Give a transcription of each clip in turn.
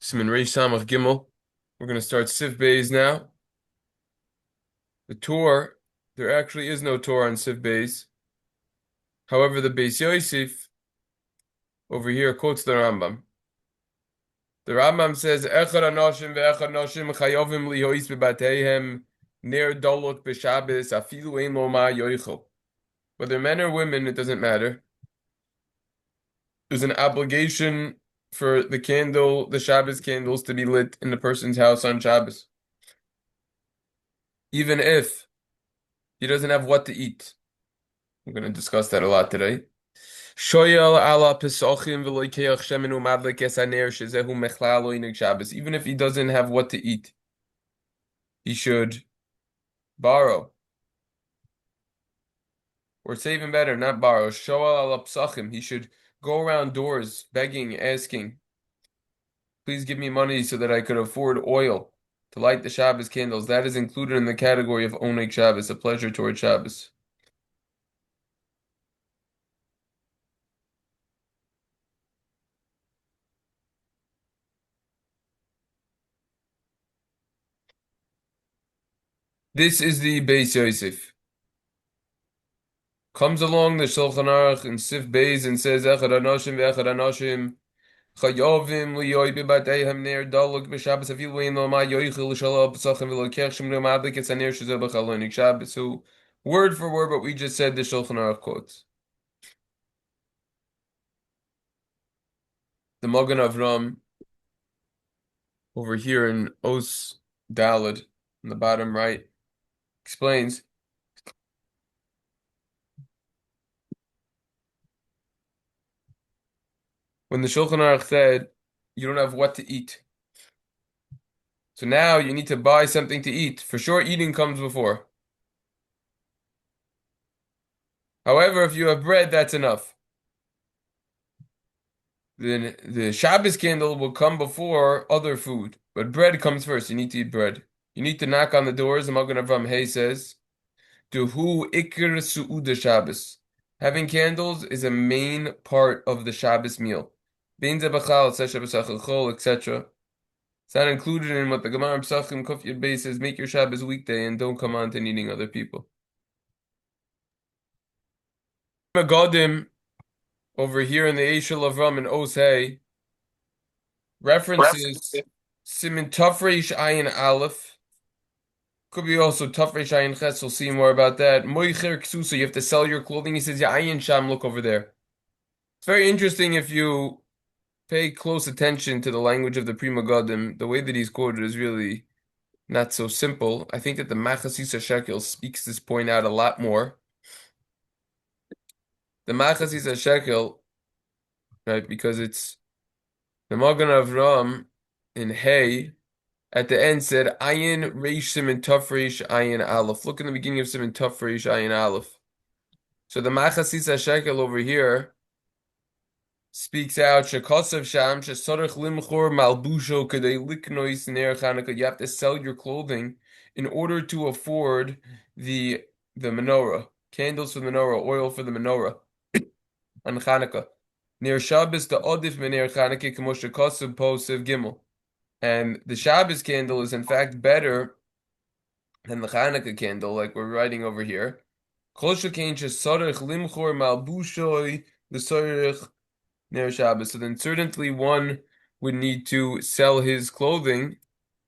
Siman Reish Samach Gimel. We're going to start Siv Beis now. The Torah, there actually is no Torah on Siv Beis. However, the Beis Yosef over here quotes the Rambam. The Rambam says, Echad anoshim ve'echad noshim chayovim lihois bebateihem ner dolok b'Shabbos afilu ein lo ma yoichel. Whether men or women, it doesn't matter. There's an obligation for the candle, the Shabbos candles, to be lit in the person's house on Shabbos, even if he doesn't have what to eat. We're going to discuss that a lot today. Even if he doesn't have what to eat, he should borrow. Or say even better, not borrow. He should go around doors begging, asking, please give me money so that I could afford oil to light the Shabbos candles. That is included in the category of Oneg Shabbos, a pleasure toward Shabbos. This is the Beis Yosef. Comes along the Shulchan Aruch in Sif Beis and says, Echad anoshim ve'echad anoshim chayovim liyoy bebateihem ner daluk b'Shabbos afilu ein lo ma yoichel l'shalal b'sachem v'lokech shemnu madlik etz haner shezeh b'chalonik Shabbos. So, word for word what we just said, the Shulchan Aruch quotes. The Magen Avram over here in Os Daled on the bottom right explains, when the Shulchan Aruch said, you don't have what to eat. So now you need to buy something to eat. For sure, eating comes before. However, if you have bread, that's enough. Then the Shabbos candle will come before other food. But bread comes first. You need to eat bread. You need to knock on the doors. The Magen Avram Hay says, Duhu ikir su'uda Shabbos. Having candles is a main part of the Shabbos meal. Etc. It's not included in what the Gemara Psachim Kuf Yud Beis says, make your Shabbos weekday and don't come on to needing other people. Magadim over here in the Eishel Avram and Os Hay references Simin Tafresh Ayin Aleph. Could be also Tafresh Ayin Ches. We'll see more about that. Moicher Ksusa, you have to sell your clothing. He says, Ya Ayin Sham, look over there. It's very interesting if you pay close attention to the language of the Pri Megadim. The way that he's quoted is really not so simple. I think that the Machasisa Shekel speaks this point out a lot more. The Machasisa Shekel, right, because it's the Magen Avram in Hay, at the end said, Ayin Reish Simin Tafresh Ayin Aleph. Look in the beginning of Simin Tafresh Ayin Aleph. So the Machasisa Shekel over here speaks out, Shekosav Sham, Shesorach Limchor Malbusho Kadei Liknois Ner Chanukah. You have to sell your clothing in order to afford the menorah, candles for the menorah, oil for the menorah on Chanukah. Near Shabbos, the Odif Mener Chanukah, Kamo Shekosav Posiv Gimel. And the Shabbos candle is in fact better than the Chanukah candle, like we're writing over here. Kol Shekain Shesorach Limchor Malbushoi L'Sorach Ner Shabbos. So then certainly one would need to sell his clothing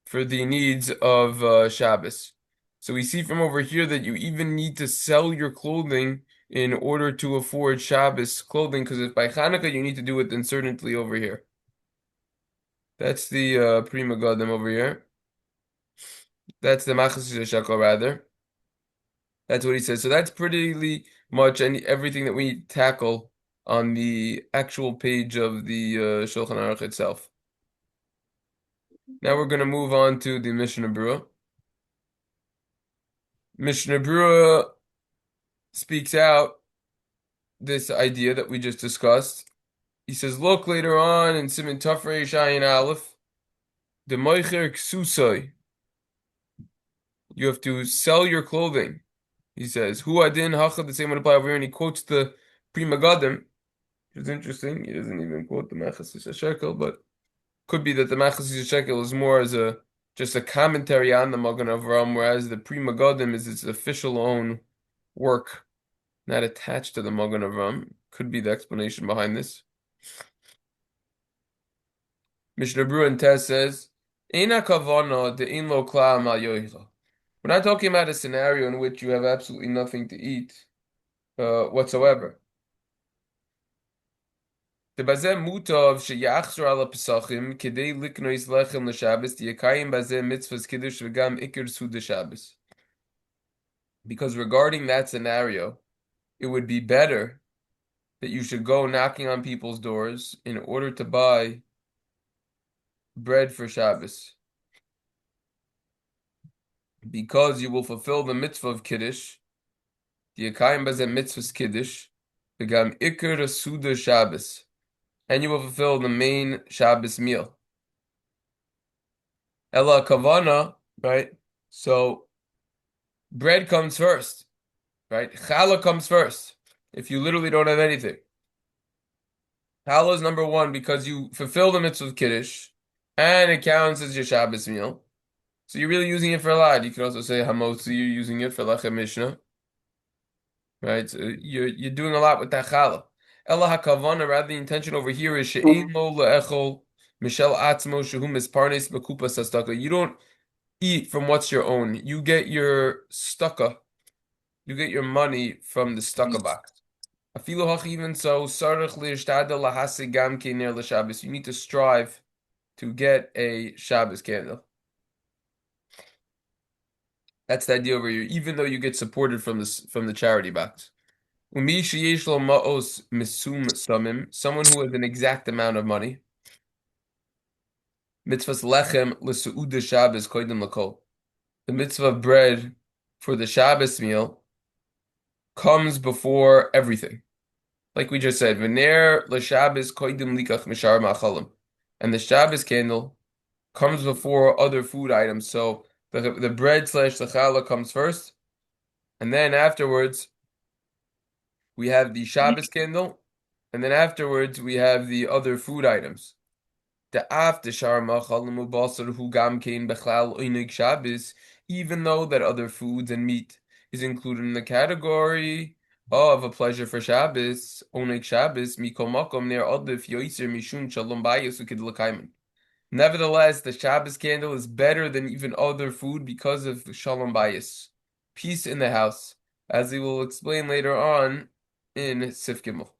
for the needs of Shabbos. So we see from over here that you even need to sell your clothing in order to afford Shabbos clothing, because if by Hanukkah you need to do it, then certainly over here. That's the Pri Megadim over here. That's the Machasisa Shekel rather. That's what he says. So that's pretty much everything that we tackle on the actual page of the Shulchan Aruch itself. Now we're going to move on to the Mishnah Berurah. Mishnah Berurah speaks out this idea that we just discussed. He says, look later on in Siman Tafresh Ayin Aleph, the Moicher Ksusoi. You have to sell your clothing. He says, Hu Adin Hachad, the same would apply over here, and he quotes the Pri Megadim, which is interesting. He doesn't even quote the Machasisa Shekel, but Could be that the Machzis Shekel is more as a just a commentary on the Magen Avraham, whereas the Pri Megadim is its official own work, not attached to the Magen Avraham. Could be the explanation behind this. Mishnah Berurah and Tez says, "Eina kavana de in lo klam al yoicha." We're not talking about a scenario in which you have absolutely nothing to eat whatsoever. The bazeh mutav sheyachzor ala pesachim kedei liknois lechem l'Shabbos tiyakayim bazeh mitzvahs kiddush v'gam ikir suda Shabbos. Because regarding that scenario, it would be better that you should go knocking on people's doors in order to buy bread for Shabbos, because you will fulfill the mitzvah of kiddush, tiyakayim bazeh mitzvahs kiddush v'gam ikir suda Shabbos, and you will fulfill the main Shabbos meal. Ella kavana, right? So bread comes first, right? Challah comes first. If you literally don't have anything, challah is number one because you fulfill the mitzvah of kiddush, and it counts as your Shabbos meal. So you're really using it for a lot. You can also say hamotzi, you're using it for lechem mishnah, right? So you're doing a lot with that challah. Ella hakavana, rather the intention over here is she'ein lo le'echol mishel atzmo shehu misparnes bekupas hastaka. You don't eat from what's your own. You get your stucca. You get your money from the stucca box. Afilu hach, even so, sarich li'ishtadel lahasig gam ke'ner l'Shabbos. You need to strive to get a Shabbos candle. That's the idea over here. Even though you get supported from the charity box. Umi sheyesh lo ma'os misum samim. Someone who has an exact amount of money. Mitzvahs lechem l'seuda Shabbos koydem l'kol. The mitzvah of bread for the Shabbos meal comes before everything. Like we just said, V'ner l'Shabbos koidim likach mishar ma'achalim. And the Shabbos candle comes before other food items. So the bread slash the challah comes first, and then afterwards we have the Shabbos candle, and then afterwards we have the other food items. Even though that other foods and meat is included in the category of a pleasure for Shabbos, Oneg Shabbos, Mikol Makom Ner Odif Yoiser Mishun Shalom Bayis Ukid L'Kaiman. Nevertheless, the Shabbos candle is better than even other food because of Shalom Bayis, peace in the house, as we will explain later on in Sif Gimel.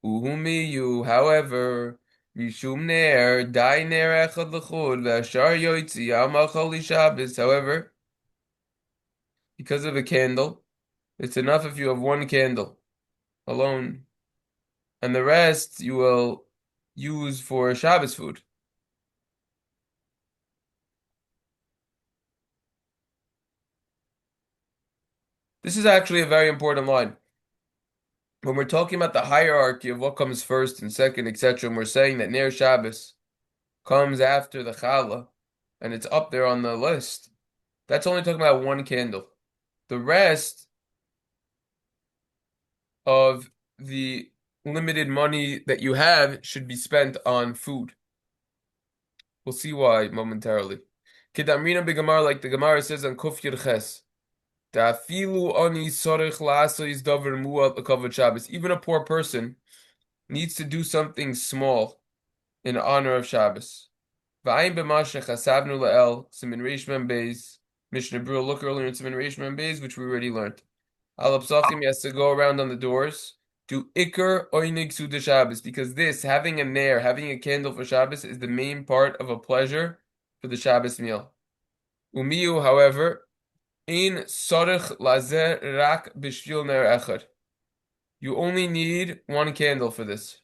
Uhumiyu, however, Mishum Ner, Dai Ner Echad L'Chud, V'Ashar Yoitzi, Al Machali Shabbos. However, because of a candle, it's enough if you have one candle alone, and the rest you will use for Shabbos food. This is actually a very important line. When we're talking about the hierarchy of what comes first and second, etc., and we're saying that Ner Shabbos comes after the Chalah, and it's up there on the list, that's only talking about one candle. The rest of the limited money that you have should be spent on food. We'll see why momentarily. Kedamrina b'Gemara, like the Gemara says on Kuf Yud Ches, Ta'afilu ani sorich la'asois davar mu'at l'kavod Shabbos. Even a poor person needs to do something small in honor of Shabbos. V'ayin b'masha chasavnu la'el, Simin Reish Mem Beis, Mishnah Berurah, look earlier in Simin Reish Mem Beis, which we already learned. Al Psachim, he has to go around on the doors, do Iker Oinig Suda Shabbos, because this, having a nair, having a candle for Shabbos, is the main part of a pleasure for the Shabbos meal. Umiyu, however, Ein Sorich Lazer Rak Bishvil Ner Echad. You only need one candle for this.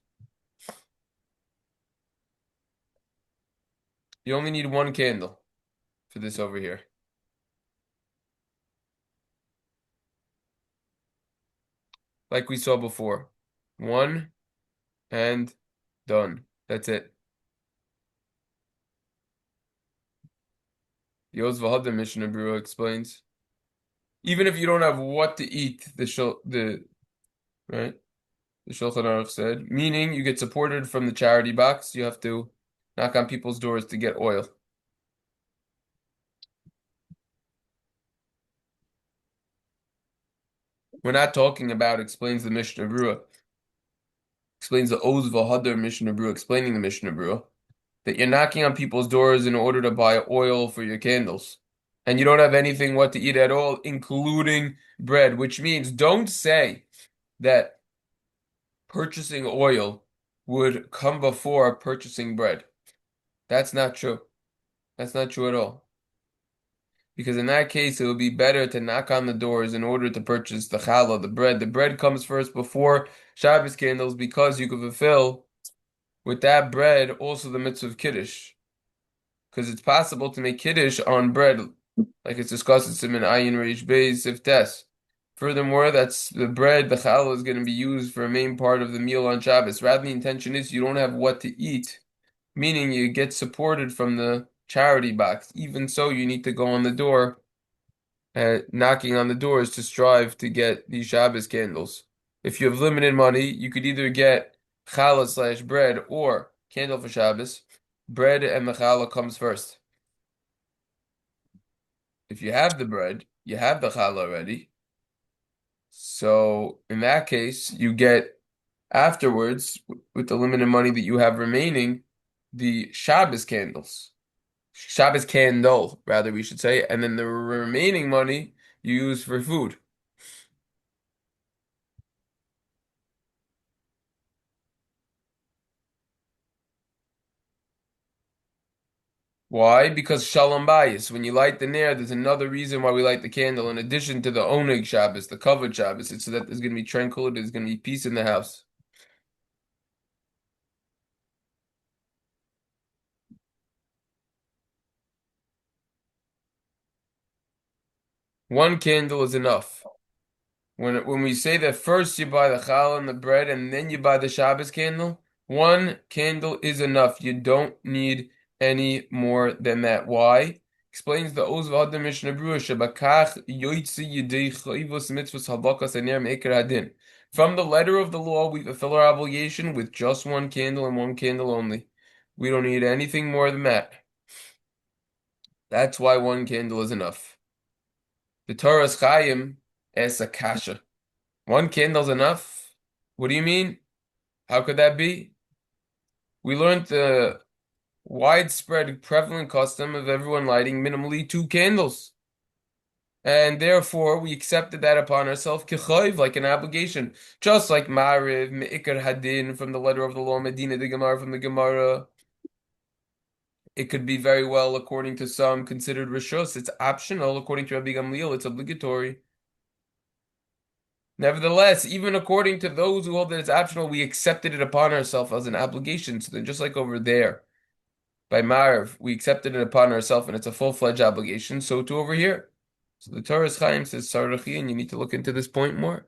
You only need one candle for this over here. Like we saw before. One and done. That's it. Yoz V'Hadam Mishnah Berurah explains. Even if you don't have what to eat, right? The Shulchan Aruch said, meaning you get supported from the charity box. You have to knock on people's doors to get oil. We're not talking about, explains the Mishnah Berurah, explains the Oz V'Hadar Mishnah Berurah, explaining the Mishnah Berurah, that you're knocking on people's doors in order to buy oil for your candles. And you don't have anything what to eat at all, including bread, which means don't say that purchasing oil would come before purchasing bread. That's not true. That's not true at all. Because in that case, it would be better to knock on the doors in order to purchase the challah, the bread. The bread comes first before Shabbos candles because you can fulfill with that bread also the mitzvah of Kiddush. Because it's possible to make Kiddush on bread, like it's discussed in Siman Ayin Reish Beis Siftes. Furthermore, that's the bread, the challah is going to be used for a main part of the meal on Shabbos. Rather, the intention is you don't have what to eat, meaning you get supported from the charity box. Even so, you need to go on the door, knocking on the doors to strive to get these Shabbos candles. If you have limited money, you could either get challah slash bread or candle for Shabbos. Bread and the challah comes first. If you have the bread, you have the challah already. So in that case, you get afterwards, with the limited money that you have remaining, the Shabbos candles. Shabbos candle, rather, we should say, and then the remaining money you use for food. Why? Because Shalom Bayis. When you light the nair, there's another reason why we light the candle. In addition to the Oneg Shabbos, the covered Shabbos, it's so that there's going to be tranquility, there's going to be peace in the house. One candle is enough. When we say that first you buy the challah and the bread and then you buy the Shabbos candle, one candle is enough. You don't need any more than that. Why? Explains the Oz V'Hadar Mishnah Berurah, Shebakach yoytzi yidei chayvos mitzvos halakas aner me'ikar hadin. From the letter of the law, we fulfill our obligation with just one candle and one candle only. We don't need anything more than that. That's why one candle is enough. The Torah's Chaim asks a kasha. One candle's enough? What do you mean? How could that be? We learned the widespread prevalent custom of everyone lighting minimally two candles. And therefore, we accepted that upon ourselves, kichayv, like an obligation. Just like Mariv, Me'ikar Hadin, from the letter of the law, Medina, the Gemara, from the Gemara. It could be very well, according to some, considered Rishos. It's optional. According to Rabbi Gamliel, it's obligatory. Nevertheless, even according to those who hold that it's optional, we accepted it upon ourselves as an obligation. So then, just like over there, by Marv, we accepted it upon ourselves and it's a full-fledged obligation, so too over here. So the Torah's Chaim says, Sarachi, and you need to look into this point more.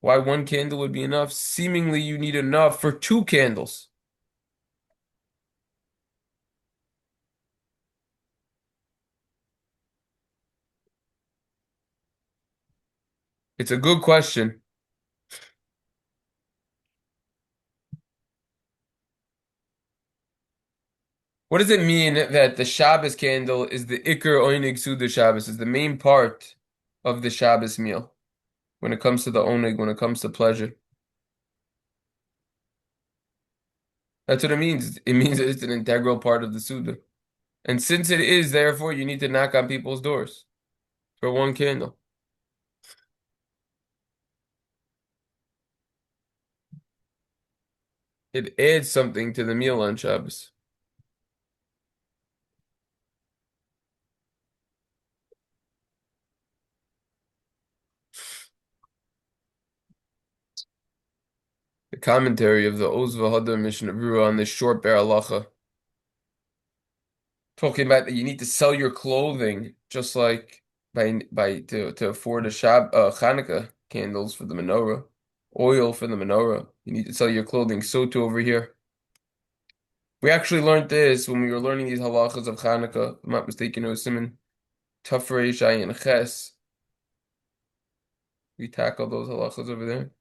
Why one candle would be enough? Seemingly, you need enough for two candles. It's a good question. What does it mean that the Shabbos candle is the Iker Oinig Suda Shabbos, is the main part of the Shabbos meal when it comes to the Onig, when it comes to pleasure? That's what it means. It means that it's an integral part of the Suda. And since it is, therefore, you need to knock on people's doors for one candle. It adds something to the meal on Shabbos. The commentary of the Oz V'Hadar Mishnah Berurah on this short bar halacha, talking about that you need to sell your clothing just like to afford a Hanukkah candles for the menorah, oil for the menorah. You need to sell your clothing. So too over here. We actually learned this when we were learning these halachas of Hanukkah. If I'm not mistaken, it was Siman Tafrei Shai and Ches. We tackled those halachas over there.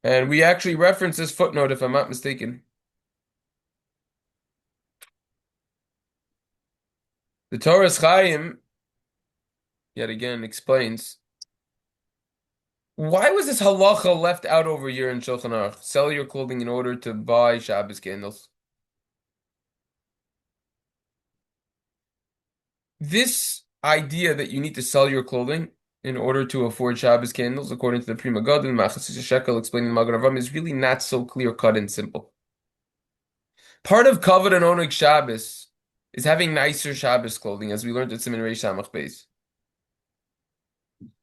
And we actually reference this footnote, if I'm not mistaken. The Torah's Chaim, yet again, explains why was this halacha left out over here in Shulchan Aruch? Sell your clothing in order to buy Shabbos candles. This idea that you need to sell your clothing in order to afford Shabbos candles, according to the Prima Gadim, Machasis Shekel explaining the Magen Avraham, is really not so clear cut and simple. Part of Kavod and Oneg Shabbos is having nicer Shabbos clothing, as we learned at Siman Reish Samach Beis.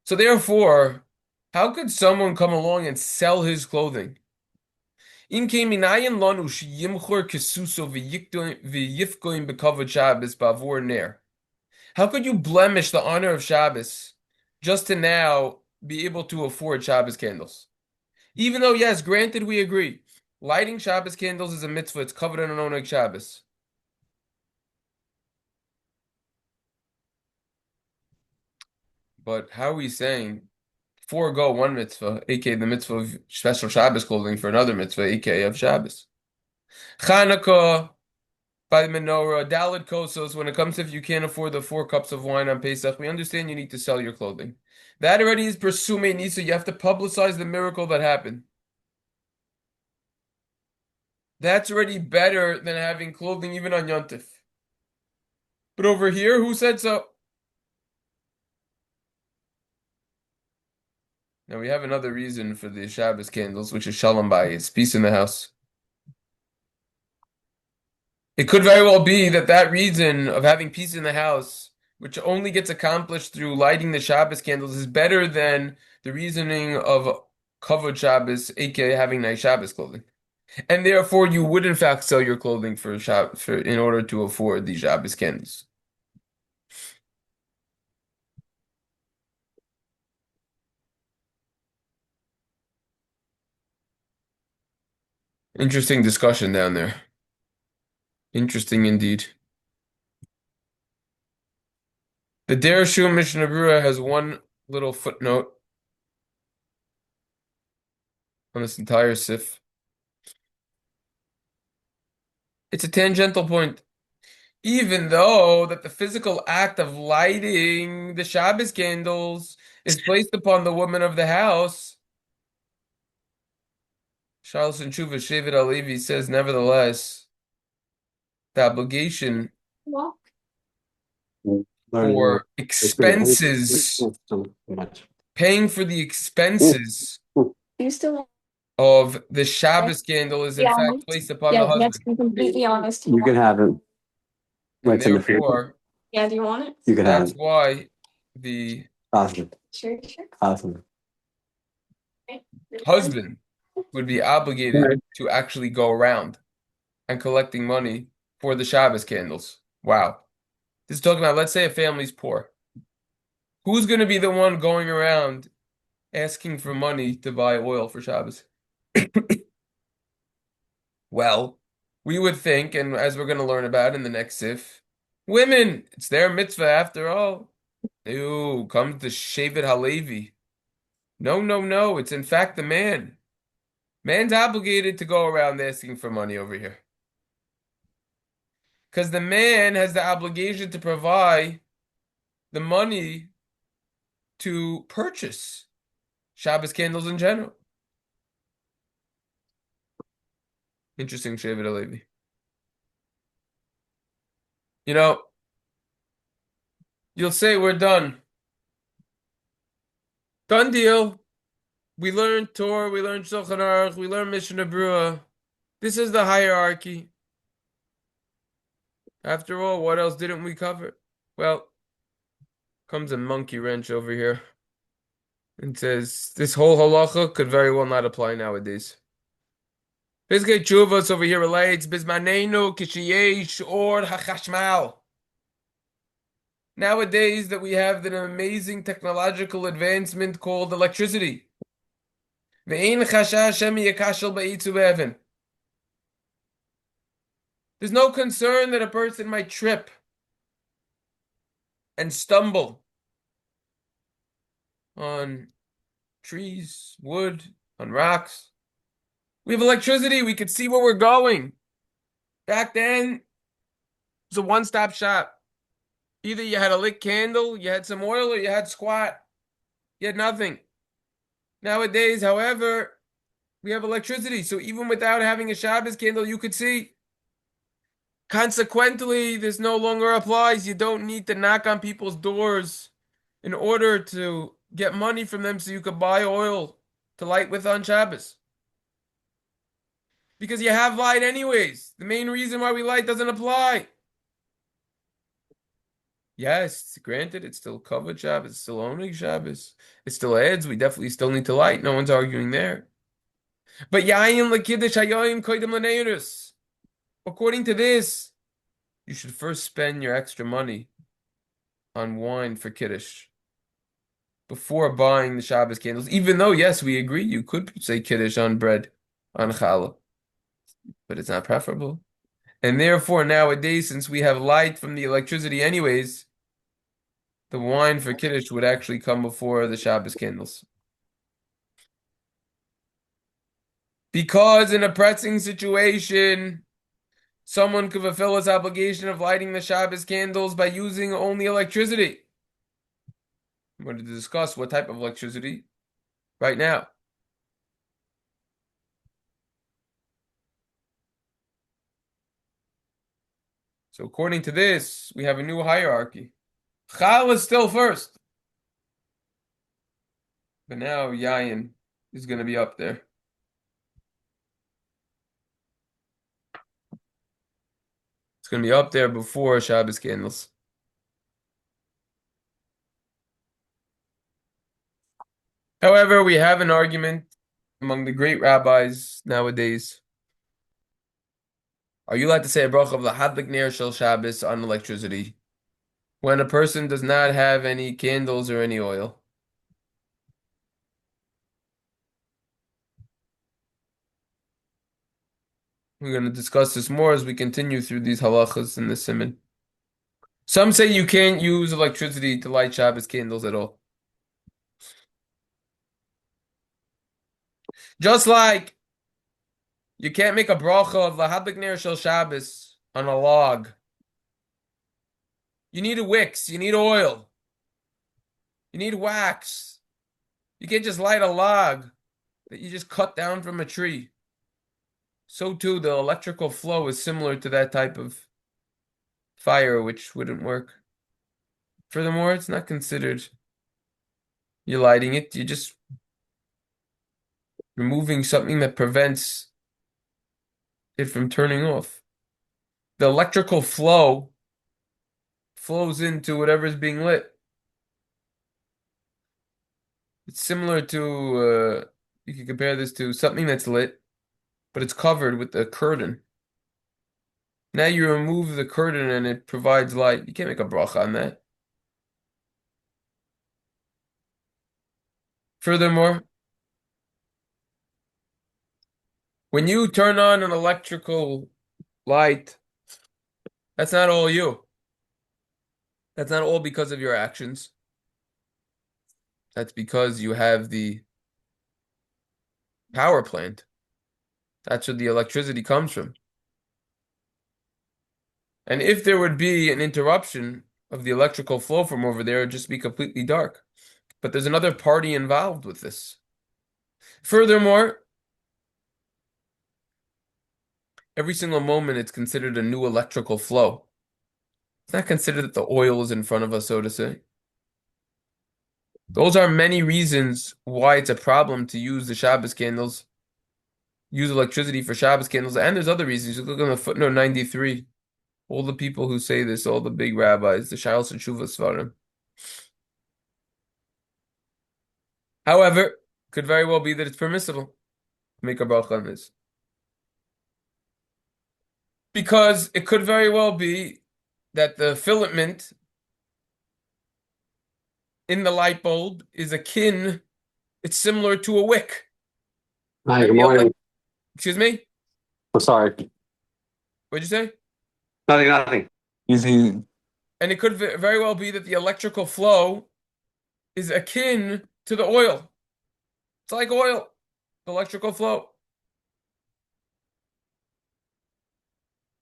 So therefore, how could someone come along and sell his clothing? In keminayin lanu sheyimchor kesuso v'yifgoim bekavod Shabbos bavur ner. How could you blemish the honor of Shabbos just to now be able to afford Shabbos candles? Even though, yes, granted, we agree, lighting Shabbos candles is a mitzvah. It's covered in an oneg Shabbos. But how are we saying forego one mitzvah, aka the mitzvah of special Shabbos clothing, for another mitzvah, aka of Shabbos? Chanukah by the menorah, Daled Kosos, when it comes to if you can't afford the 4 cups of wine on Pesach, we understand you need to sell your clothing. That already is Persume Nisa. You have to publicize the miracle that happened. That's already better than having clothing even on Yontif. But over here, who said so? Now we have another reason for the Shabbos candles, which is Shalom Bayis, peace in the house. It could very well be that that reason of having peace in the house, which only gets accomplished through lighting the Shabbos candles, is better than the reasoning of Kavod Shabbos, aka having nice Shabbos clothing. And therefore, you would in fact sell your clothing for in order to afford the Shabbos candles. Interesting discussion down there. Interesting indeed. The Dereshul Mishnah Berurah has one little footnote on this entire sif. It's a tangential point. Even though that the physical act of lighting the Shabbos candles is placed upon the woman of the house, Charles and Tshuva Shevet Alevi says, nevertheless, the obligation for expenses, paying for the expenses You still of the Shabbos candle is in fact placed upon the let's husband. be completely honest. You can have it. And It's in the future. therefore, Yeah, do you want it? You can have that's it. why the Awesome. Sure. Awesome. husband would be obligated to actually go around and collecting money for the Shabbos candles. Wow. This is talking about, let's say a family's poor. Who's going to be the one going around asking for money to buy oil for Shabbos? Well, we would think, and as we're going to learn about in the next sif, women, it's their mitzvah after all. Ew, comes the Shevet Halevi. No, no, no, it's in fact the man. Man's obligated to go around asking for money over here. Because the man has the obligation to provide the money to purchase Shabbos candles in general. Interesting, Shevet Halevi. You know, you'll say we're done. Done deal. We learned Torah, we learned Shulchan Aruch, we learned Mishnah Berurah. This is the hierarchy. After all, what else didn't we cover? Well, comes a monkey wrench over here and says this whole halacha could very well not apply nowadays. Piskei Tshuvos over here relates Bismanenu kishiyesh or hachashmal. Nowadays that we have an amazing technological advancement called electricity. Ve'ein chashash shem yakashel ba'itzu be'evan. There's no concern that a person might trip and stumble on trees, wood, on rocks. We have electricity. We could see where we're going. Back then, it's a one-stop shop. Either you had a lit candle, you had some oil, or you had squat. You had nothing. Nowadays, however, we have electricity. So even without having a Shabbos candle, you could see. Consequently, this no longer applies. You don't need to knock on people's doors in order to get money from them so you could buy oil to light with on Shabbos. Because you have light anyways. The main reason why we light doesn't apply. Yes, granted, it's still covered Shabbos, it's still only Shabbos. It still adds, we definitely still need to light. No one's arguing there. But yayin lekiddush hayoim koydem leneirus. According to this, you should first spend your extra money on wine for kiddush before buying the Shabbos candles. Even though, yes, we agree, you could say kiddush on bread on Chalah, but it's not preferable. And therefore, nowadays, since we have light from the electricity anyways, the wine for Kiddush would actually come before the Shabbos candles. Because in a pressing situation, someone could fulfill his obligation of lighting the Shabbos candles by using only electricity. I'm going to discuss what type of electricity right now. So according to this, we have a new hierarchy. Chal is still first. But now Yayin is going to be up there. It's going to be up there before Shabbos candles. However, we have an argument among the great rabbis nowadays. Are you allowed to say a bracha of lahadlik ner shel Shabbos on electricity when a person does not have any candles or any oil? We're going to discuss this more as we continue through these halachas in the siman. Some say you can't use electricity to light Shabbos candles at all. Just like you can't make a bracha of lahadlik ner shel Shabbos on a log. You need a wicks, you need oil, you need wax. You can't just light a log that you just cut down from a tree. So too, the electrical flow is similar to that type of fire, which wouldn't work. Furthermore, it's not considered you're lighting it, you're just removing something that prevents it from turning off. The electrical flow flows into whatever is being lit. It's similar to, you can compare this to something that's lit, but it's covered with a curtain. Now you remove the curtain and it provides light. You can't make a bracha on that. Furthermore, when you turn on an electrical light, that's not all you. That's not all because of your actions. That's because you have the power plant. That's where the electricity comes from. And if there would be an interruption of the electrical flow from over there, it'd just be completely dark. But there's another party involved with this. Furthermore, every single moment it's considered a new electrical flow. It's not considered that the oil is in front of us, so to say. Those are many reasons why it's a problem to use the Shabbos candles, use electricity for Shabbos candles, and there's other reasons. You look on the footnote 93. All the people who say this, all the big rabbis, the Shalos and Shuvas Svarim. However, could very well be that it's permissible to make a bracha on this. Because it could very well be that the filament in the light bulb is it's similar to a wick. Hi, And good morning. excuse me? I'm sorry. What'd you say? Nothing. Easy. And it could very well be that the electrical flow is akin to the oil. It's like oil, the electrical flow.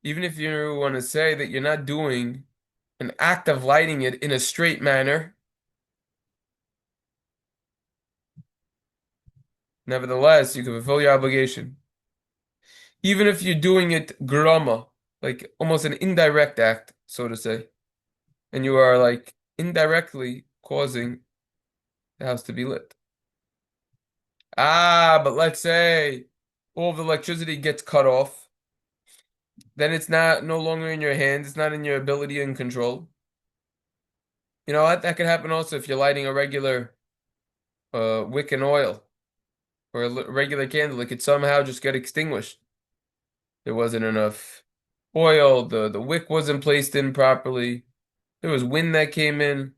even if you want to say that you're not doing an act of lighting it in a straight manner, nevertheless, you can fulfill your obligation. Even if you're doing it grama, like almost an indirect act, so to say, and you are like indirectly causing the house to be lit. But let's say all the electricity gets cut off, then it's not no longer in your hands, it's not in your ability and control. You know what? That could happen also if you're lighting a regular wick and oil or a regular candle. It could somehow just get extinguished. There wasn't enough oil, the wick wasn't placed in properly, there was wind that came in.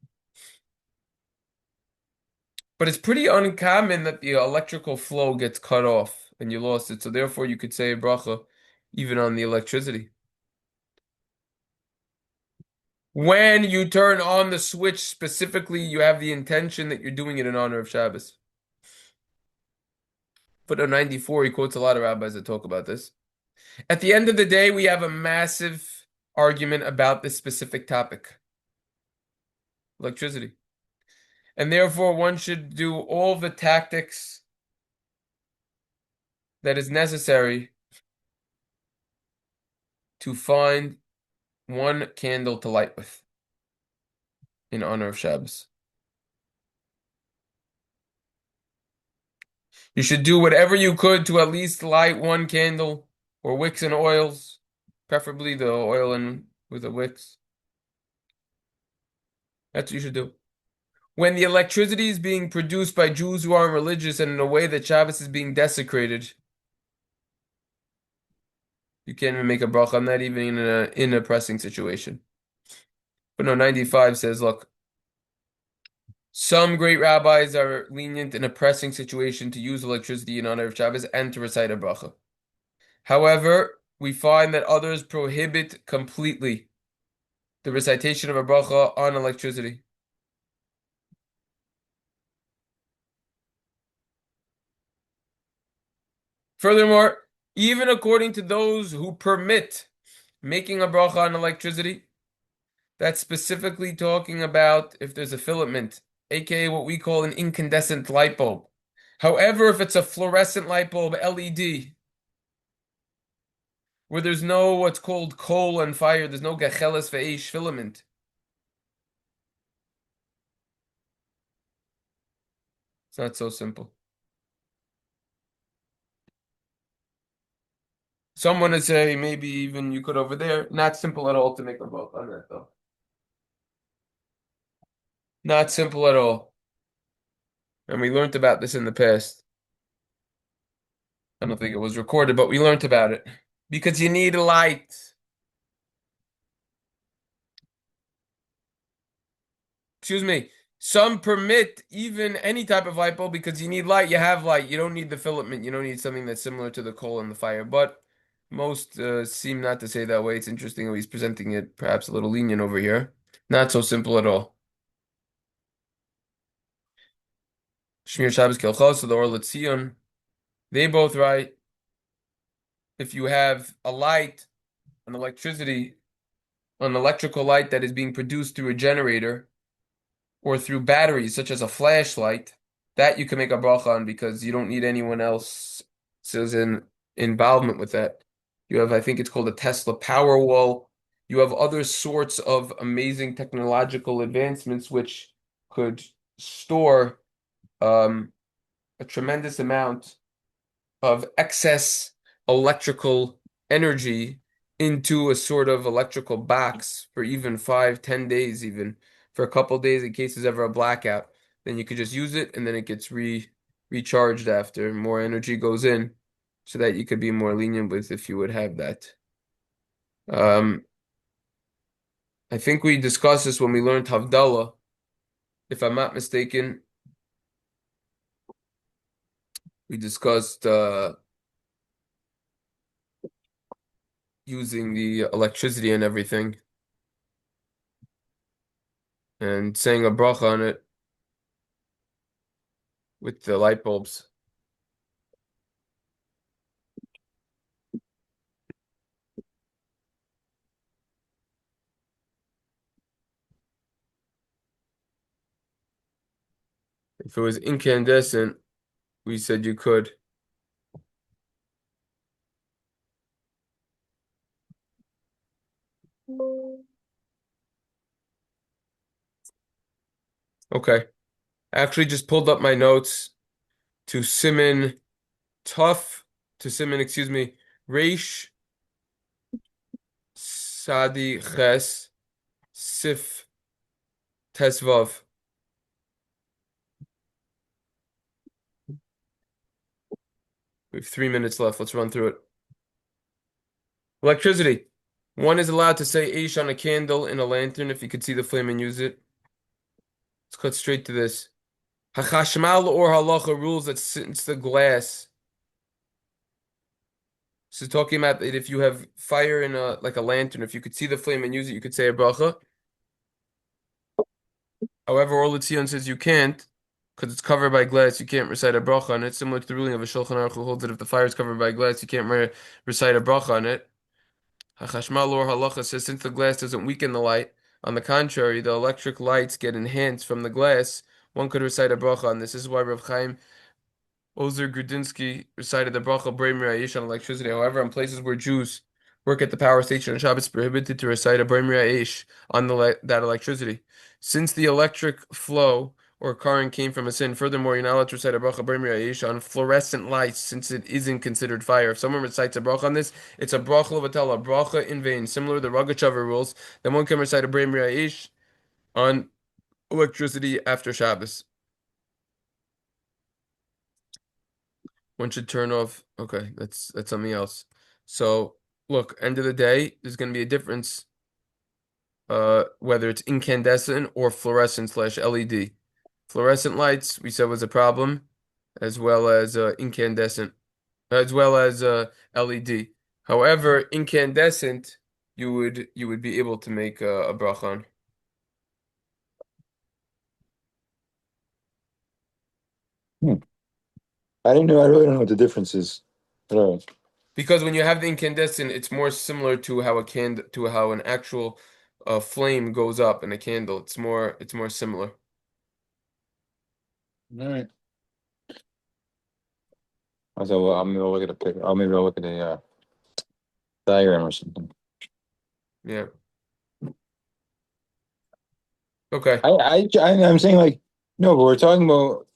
But it's pretty uncommon that the electrical flow gets cut off and you lost it. So therefore you could say a bracha even on the electricity. When you turn on the switch specifically, you have the intention that you're doing it in honor of Shabbos. Footnote 94, he quotes a lot of rabbis that talk about this. At the end of the day, we have a massive argument about this specific topic, electricity. And therefore, one should do all the tactics that is necessary to find one candle to light with in honor of Shabbos. You should do whatever you could to at least light one candle or wicks and oils, preferably the oil and with the wicks. That's what you should do. When the electricity is being produced by Jews who aren't religious and in a way that Shabbos is being desecrated, you can't even make a bracha on that even in a pressing situation. But no, 95 says, look, some great rabbis are lenient in a pressing situation to use electricity in honor of Shabbos and to recite a bracha. However, we find that others prohibit completely the recitation of a bracha on electricity. Furthermore, even according to those who permit making a bracha on electricity, that's specifically talking about if there's a filament, aka what we call an incandescent light bulb. However, if it's a fluorescent light bulb, LED, where there's no what's called coal and fire, there's no gacheles ve'esh filament. It's not so simple. Someone would say maybe even you could over there. Not simple at all to make a bracha on that though. Not simple at all. And we learned about this in the past. I don't think it was recorded, but we learned about it. Because you need light. Excuse me. Some permit even any type of light bulb because you need light. You have light. You don't need the filament. You don't need something that's similar to the coal and the fire. But most seem not to say that way. It's interesting how he's presenting it perhaps a little lenient over here. Not so simple at all. Shmir Shabbos Kelchos, the Or Letzion, they both write if you have a light, an electricity, an electrical light that is being produced through a generator or through batteries, such as a flashlight, that you can make a bracha on because you don't need anyone else's involvement with that. You have, I think it's called a Tesla power wall. You have other sorts of amazing technological advancements which could store a tremendous amount of excess electrical energy into a sort of electrical box for even 5, 10 days, even for a couple days in case there's ever a blackout. Then you could just use it and then it gets recharged after more energy goes in, so that you could be more lenient with if you would have that. Um, I think we discussed this when we learned Havdalah. If I'm not mistaken, we discussed using the electricity and everything and saying a bracha on it with the light bulbs. If it was incandescent, we said you could. Okay. I actually just pulled up my notes to Simin Tough, to Simin, excuse me, Reish Sadi Ches Sif Tesvav. We have 3 minutes left. Let's run through it. Electricity. One is allowed to say Aish on a candle in a lantern if you could see the flame and use it. Let's cut straight to this. Hachashmal or halacha rules that since the glass. This is talking about that if you have fire in a like a lantern, if you could see the flame and use it, you could say a bracha. However, Or says you can't, because it's covered by glass, you can't recite a bracha on it. Similar to the ruling of a Shulchan Aruch who holds that if the fire is covered by glass, you can't recite a bracha on it. Hachashmal or halacha says since the glass doesn't weaken the light, on the contrary, the electric lights get enhanced from the glass. One could recite a bracha on this. This is why Rav Chaim Ozer Grudinsky recited the bracha Breimer Aish on electricity. However, in places where Jews work at the power station on Shabbos, it's prohibited to recite a Breimer Aish on that electricity. Since the electric flow or current came from a sin, furthermore, you're not allowed to recite a bracha Breimer Aish on fluorescent lights since it isn't considered fire. If someone recites a bracha on this, it's a bracha levatel, a bracha in vain. Similar to the Rogachover rules, then one can recite a Breimer Aish on electricity after Shabbos. One should turn off. Okay, that's something else. So look, end of the day, there's going to be a difference, whether it's incandescent or fluorescent slash LED. Fluorescent lights, we said was a problem, as well as incandescent, as well as LED. However, incandescent, you would be able to make a bracha on. Hmm. I didn't know. I really don't know what the difference is. But, Because when you have the incandescent, it's more similar to how an actual flame goes up in a candle. It's more similar. all right. So I'm gonna look at a picture. I'll maybe I'll look at a diagram or something. Yeah. Okay. I'm saying like no, but we're talking about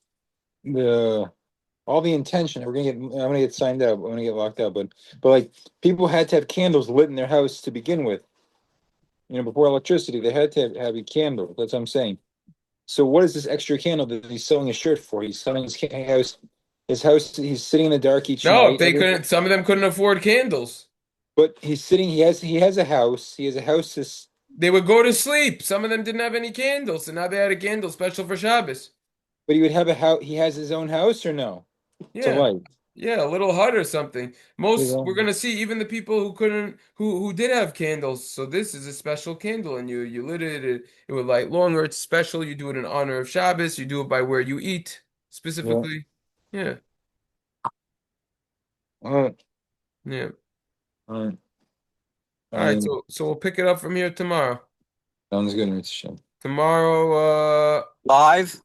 the all the intention. I'm gonna get signed up. I'm gonna get locked up. But like people had to have candles lit in their house to begin with. Before electricity, they had to have a candle. That's what I'm saying. So what is this extra candle that he's selling a shirt for? He's selling his house. His house. He's sitting in the dark each No, if night. they couldn't, some of them couldn't afford candles. But he's sitting. He has a house. He has a house. They would go to sleep. Some of them didn't have any candles, so now they had a candle special for Shabbos. But he would have a house. He has his own house or no? To Yeah. light. Yeah, a little hut or something. His Most we're own. gonna see even the people who couldn't who did have candles. So this is a special candle and you lit it would light longer. It's special. You do it in honor of Shabbos. You do it by where you eat Yeah. specifically. Yeah. All right. Yeah. All right. All right, Um, so we'll pick it up from here tomorrow. sounds good, Mr. Shem. Tomorrow Live?